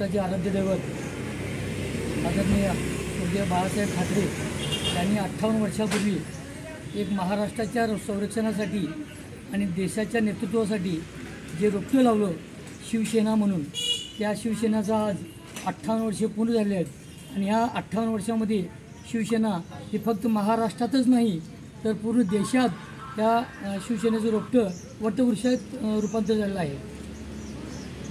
महाराष्ट्राचे आराध्य दैवत आदरणीय स्वर्गीय बाळासाहेब ठाकरे यांनी 58 वर्षापूर्वी एक महाराष्ट्राच्या संरक्षणासाठी आणि देशाच्या नेतृत्वासाठी जे रोपटं लावलं शिवसेना म्हणून, त्या शिवसेनेचा आज 58 वर्षे पूर्ण झाले आहेत। आणि ह्या 58 वर्षामध्ये शिवसेना ही फक्त महाराष्ट्रातच नाही तर पूर्ण देशात त्या शिवसेनेचं रोपटं वटवृक्षात रूपांतर झालेलं आहे।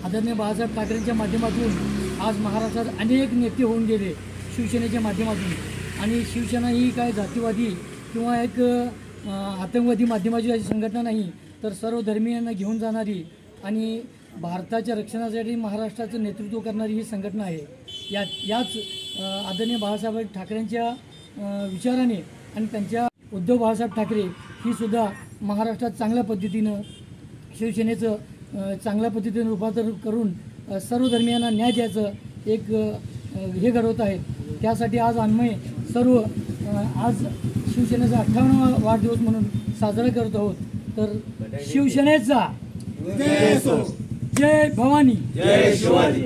आदरणीय बाळासाहेब ठाकरेंच्या माध्यमातून आज महाराष्ट्रात अनेक नेते होऊन गेले शिवसेनेच्या माध्यमातून। आणि शिवसेना ही काय जातीवादी किंवा एक आतंकवादी माध्यमाची अशी संघटना नाही, तर सर्व धर्मीयांना घेऊन जाणारी आणि भारताच्या रक्षणासाठी महाराष्ट्राचं नेतृत्व करणारी ही संघटना आहे। याच आदरणीय बाळासाहेब ठाकरेंच्या विचाराने आणि त्यांच्या उद्धव बाळासाहेब ठाकरे ही सुद्धा महाराष्ट्रात चांगल्या पद्धतीनं शिवसेनेचं चांगल्या पद्धतीने रूपांतर करून सर्व धर्मियांना न्याय द्यायचं एक हे घडवत आहेत। त्यासाठी आज आम्ही सर्व आज शिवसेनेचा 58वा वाढदिवस म्हणून साजरा करत आहोत। तर शिवसेनेचा जय भवानी, जय शिवाजी।